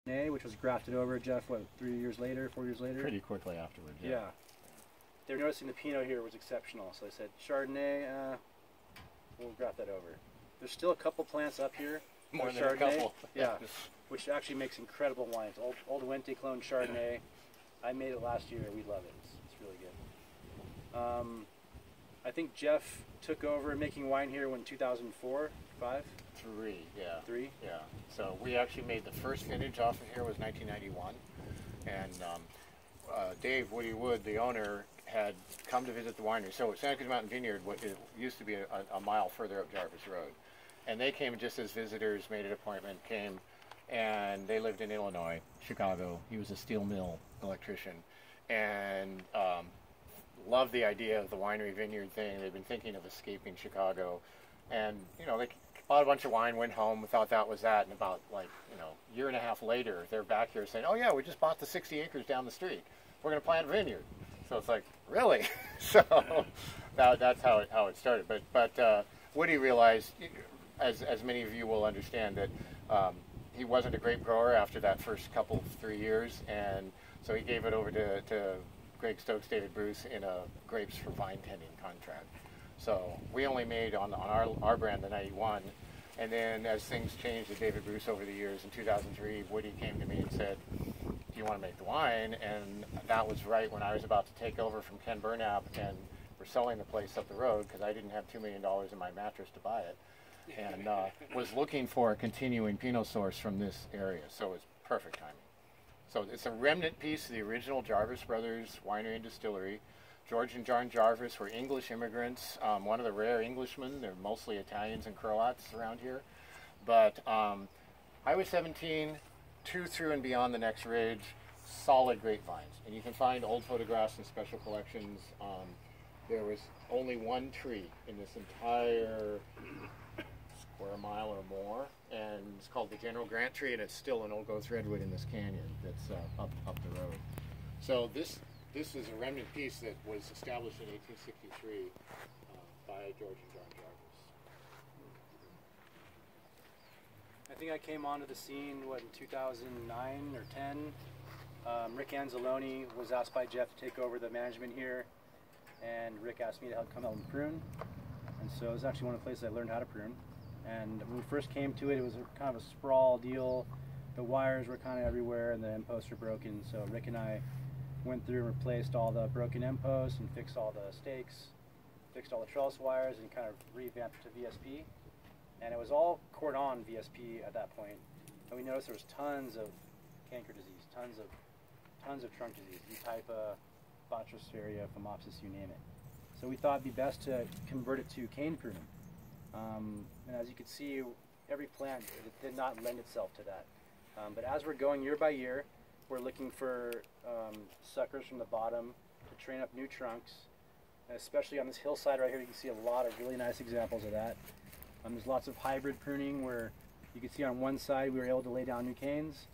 which was grafted over, Jeff, what, 3 years later, 4 years later? Pretty quickly afterwards, yeah. Yeah. They were noticing the Pinot here was exceptional, so they said, Chardonnay, we'll graft that over. There's still a couple plants up here. More than Chardonnay. a couple. Yeah, which actually makes incredible wines. Old Wente clone Chardonnay. I made it last year. We love it. It's really good. I think Jeff took over making wine here when 2004, 5? 3, yeah. 3? Yeah. So we actually made the first vintage off of here was 1991. And Dave Woody Wood, the owner, had come to visit the winery. So Santa Cruz Mountain Vineyard, what it used to be a mile further up Jarvis Road. And they came just as visitors, made an appointment, came, and they lived in Illinois, Chicago. He was a steel mill electrician, and loved the idea of the winery vineyard thing. They'd been thinking of escaping Chicago, and you know, they bought a bunch of wine, went home, thought that was that, and about a year and a half later, they're back here saying, "Oh yeah, we just bought the 60 acres down the street. We're going to plant a vineyard." So it's like, really? So that's how it started. But Woody realized, as many of you will understand, that he wasn't a grape grower after that first 3 years, and so he gave it over to Greg Stokes, David Bruce in a grapes for vine tending contract. So we only made on our brand the 91, and then as things changed with David Bruce over the years, in 2003, Woody came to me and said, "Do you want to make the wine?" And that was right when I was about to take over from Ken Burnap, and we're selling the place up the road because I didn't have $2 million in my mattress to buy it, and was looking for a continuing Pinot source from this area. So it's perfect timing. So it's a remnant piece of the original Jarvis Brothers Winery and Distillery. George and John Jarvis were English immigrants, one of the rare Englishmen. They're mostly Italians and Croats around here. But Highway 17, 2 through and beyond the next ridge, solid grapevines. And you can find old photographs in special collections. There was only one tree in this entire square mile or more, and it's called the General Grant tree, and it's still an old growth redwood in this canyon that's up the road. So this is a remnant piece that was established in 1863 by George and John Jarvis. I think I came onto the scene, in 2009 or 10. Rick Anzalone was asked by Jeff to take over the management here, and Rick asked me to help come out and prune. And so it was actually one of the places I learned how to prune. And when we first came to it, it was kind of a sprawl deal. The wires were kind of everywhere, and the end posts were broken. So Rick and I went through and replaced all the broken end posts and fixed all the stakes, fixed all the trellis wires, and kind of revamped it to VSP. And it was all cordon VSP at that point. And we noticed there was tons of canker disease, tons of trunk disease, E-type, Botryopsera, Phomopsis, you name it. So we thought it'd be best to convert it to cane pruning. And as you can see, every plant did not lend itself to that. But as we're going year by year, we're looking for suckers from the bottom to train up new trunks. And especially on this hillside right here, you can see a lot of really nice examples of that. There's lots of hybrid pruning where you can see on one side we were able to lay down new canes.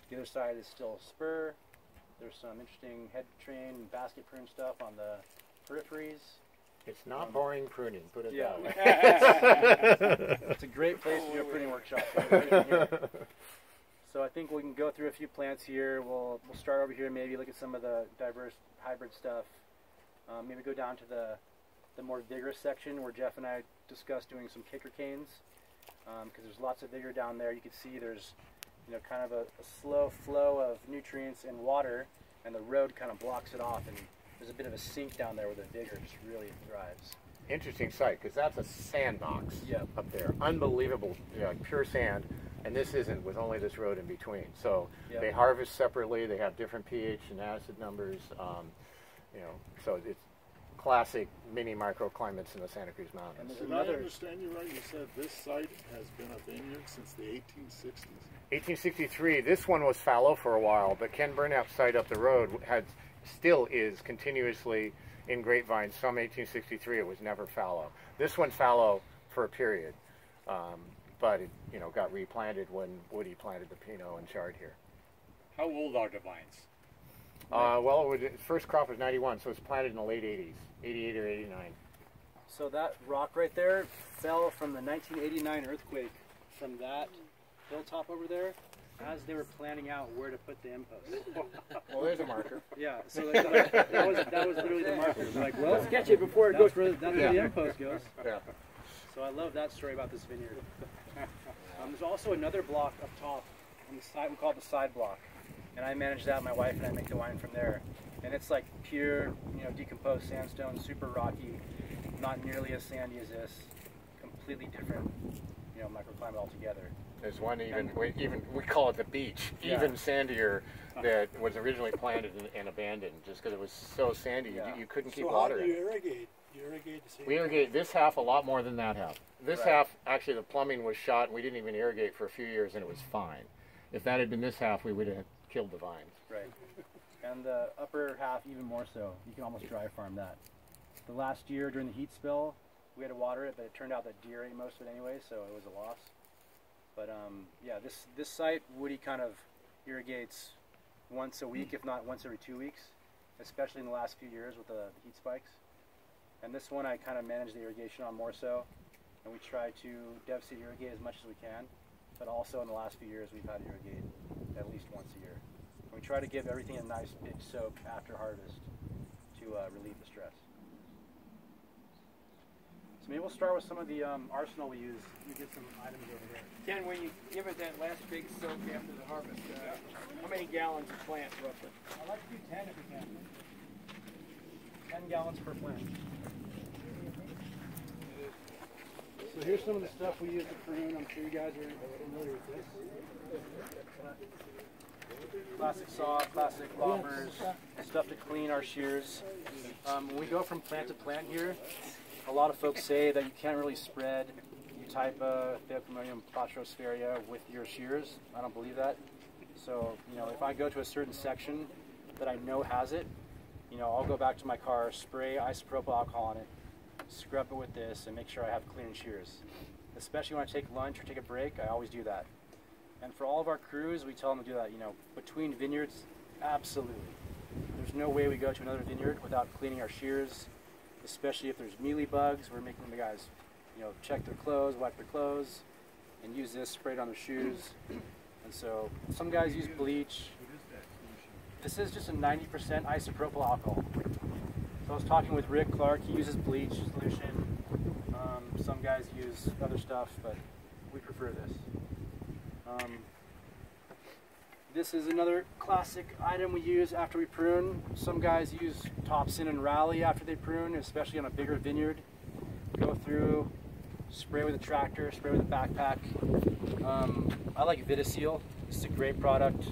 The other side is still spur. There's some interesting head train and basket prune stuff on the peripheries. It's not boring pruning, put it that way. It's a great place to do a pruning workshop. So I think we can go through a few plants here. We'll start over here, maybe look at some of the diverse hybrid stuff. Maybe go down to the more vigorous section where Jeff and I discussed doing some kicker canes, because there's lots of vigor down there. You can see there's kind of a slow flow of nutrients and water, and the road kind of blocks it off, and there's a bit of a sink down there where the vigor just really thrives. Interesting site, because that's a sandbox up there. Unbelievable, pure sand, and this isn't, with only this road in between. So they harvest separately, they have different pH and acid numbers, so it's classic mini microclimates in the Santa Cruz Mountains. Did I understand you right? You said this site has been a vineyard since the 1860s? 1863. This one was fallow for a while, but Ken Burnap's site up the road still is continuously in grapevines. From 1863, it was never fallow. This one fallow for a period, but it got replanted when Woody planted the Pinot and Chard here. How old are the vines? Well, first crop was 91, so it was planted in the late 80s, 88 or 89. So that rock right there fell from the 1989 earthquake from that hilltop over there. as they were planning out where to put the impost. Well, there's a marker. Yeah, so like, that was literally the marker. They're like, well, let's catch it before it goes where that's where the impost goes. Yeah. So I love that story about this vineyard. There's also another block up top on the side. We call it the side block, and I manage that. My wife and I make the wine from there, and it's like pure, decomposed sandstone, super rocky, not nearly as sandy as this, completely different, microclimate altogether. There's one we call it the beach, even sandier, that was originally planted and abandoned just because it was so sandy you couldn't keep water in it. So how do you irrigate? You irrigate the same. We irrigate this half a lot more than that half. This Right. half, actually the plumbing was shot and we didn't even irrigate for a few years and it was fine. If that had been this half, we would have killed the vines. Right. And the upper half even more so. You can almost dry farm that. The last year during the heat spill, we had to water it, but it turned out that deer ate most of it anyway, so it was a loss. But yeah, this site, Woody kind of irrigates once a week, if not once every 2 weeks, especially in the last few years with the heat spikes. And this one I kind of manage the irrigation on more so, and we try to deficit irrigate as much as we can, but also in the last few years we've had to irrigate at least once a year. And we try to give everything a nice big soak after harvest to relieve the stress. So maybe we'll start with some of the arsenal we use. We get some items over here. Ken, when you give it that last big soak after the harvest, how many gallons of plant roughly? I like to do 10 if we can. 10 gallons per plant. So here's some of the stuff we use to prune. I'm sure you guys are familiar with this. Classic saw, classic loppers, stuff to clean our shears. When we go from plant to plant here, a lot of folks say that you can't really spread Eutypa, Theochromium platrosphaeria with your shears. I don't believe that. So, if I go to a certain section that I know has it, I'll go back to my car, spray isopropyl alcohol on it, scrub it with this, and make sure I have clean shears. Especially when I take lunch or take a break, I always do that. And for all of our crews, we tell them to do that, between vineyards, absolutely. There's no way we go to another vineyard without cleaning our shears, especially if there's mealy bugs. We're making the guys, check their clothes, wipe their clothes, and use this, spray it on their shoes. And so some guys use bleach. This is just a 90% isopropyl alcohol. So I was talking with Rick Clark. He uses bleach solution. Some guys use other stuff, but we prefer this. This is another classic item we use after we prune. Some guys use Topsin and Rally after they prune, especially on a bigger vineyard. Go through, spray with a tractor, spray with a backpack. I like Vitaseal. This is a great product.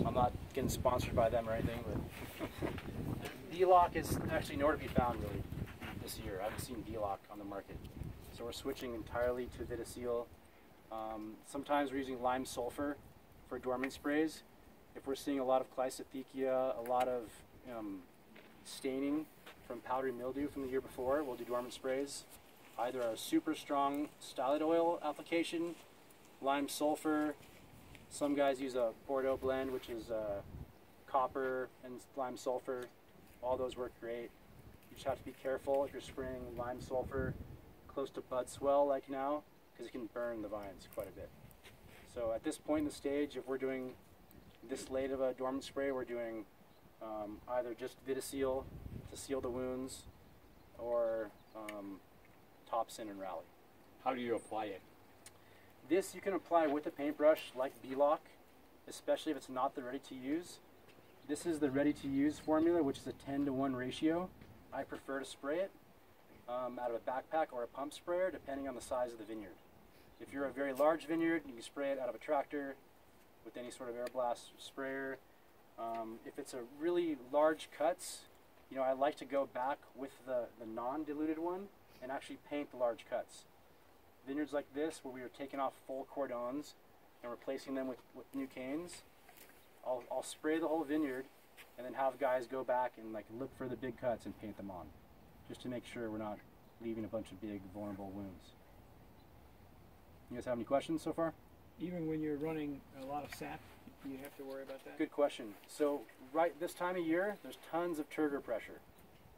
I'm not getting sponsored by them or anything, but V-Lock is actually nowhere to be found really this year. I haven't seen V-Lock on the market. So we're switching entirely to Vitaseal. Sometimes we're using lime sulfur for dormant sprays. If we're seeing a lot of Chlysopthecia, a lot of staining from powdery mildew from the year before, we'll do dormant sprays. Either a super strong stylet oil application, lime sulfur. Some guys use a Bordeaux blend, which is copper and lime sulfur. All those work great. You just have to be careful if you're spraying lime sulfur close to bud swell like now, because it can burn the vines quite a bit. So at this point in the stage, if we're doing this late of a dormant spray, we're doing either just Vitaseal to seal the wounds, or Topsin and Rally. How do you apply it? This you can apply with a paintbrush like V-Lock, especially if it's not the ready to use. This is the ready to use formula, which is a 10-to-1 ratio. I prefer to spray it out of a backpack or a pump sprayer, depending on the size of the vineyard. If you're a very large vineyard, you can spray it out of a tractor with any sort of air blast sprayer. If it's a really large cuts, I like to go back with the non-diluted one and actually paint the large cuts. Vineyards like this, where we are taking off full cordons and replacing them with new canes, I'll spray the whole vineyard and then have guys go back and look for the big cuts and paint them on, just to make sure we're not leaving a bunch of big vulnerable wounds. You guys have any questions so far? Even when you're running a lot of sap, you have to worry about that? Good question. So right this time of year, there's tons of turgor pressure.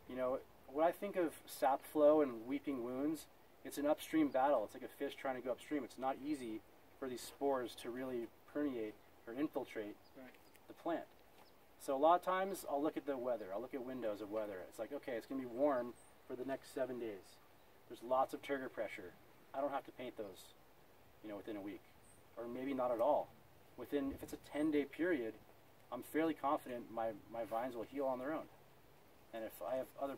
When I think of sap flow and weeping wounds, it's an upstream battle. It's like a fish trying to go upstream. It's not easy for these spores to really permeate or infiltrate Right. the plant. So a lot of times I'll look at the weather. I'll look at windows of weather. It's like, okay, it's going to be warm for the next 7 days. There's lots of turgor pressure. I don't have to paint those, within a week, or maybe not at all. If it's a 10-day period, I'm fairly confident my vines will heal on their own. And if I have other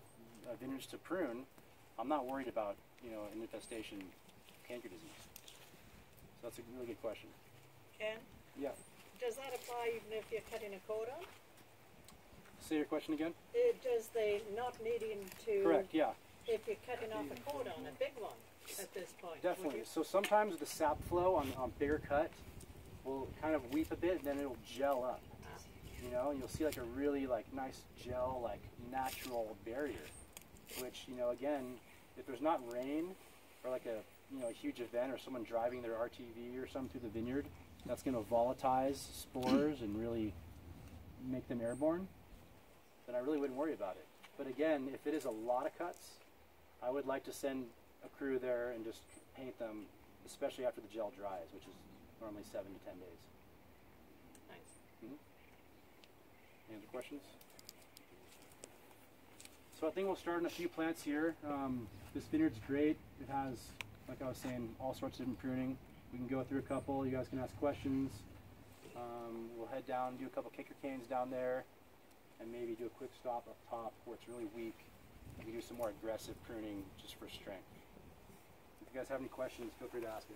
vineyards to prune, I'm not worried about, an infestation canker disease. So that's a really good question. Ken, Yeah. does that apply even if you're cutting a coda? Say your question again? Does they not needing to? Correct, yeah. If you're cutting off a coda on a big one at this point? Definitely. So sometimes the sap flow on bigger cut will kind of weep a bit, and then it'll gel up. And you'll see like a really nice gel, natural barrier. Which again, if there's not rain or a huge event or someone driving their RTV or something through the vineyard, that's going to volatilize spores and really make them airborne. Then I really wouldn't worry about it. But again, if it is a lot of cuts, I would like to send a crew there and just paint them, especially after the gel dries, which is normally 7 to 10 days. Nice. Any other questions? So I think we'll start in a few plants here. This vineyard's great. It has, like I was saying, all sorts of different pruning. We can go through a couple. You guys can ask questions. We'll head down, do a couple kicker canes down there, and maybe do a quick stop up top where it's really weak. We can do some more aggressive pruning just for strength. If you guys have any questions, feel free to ask me.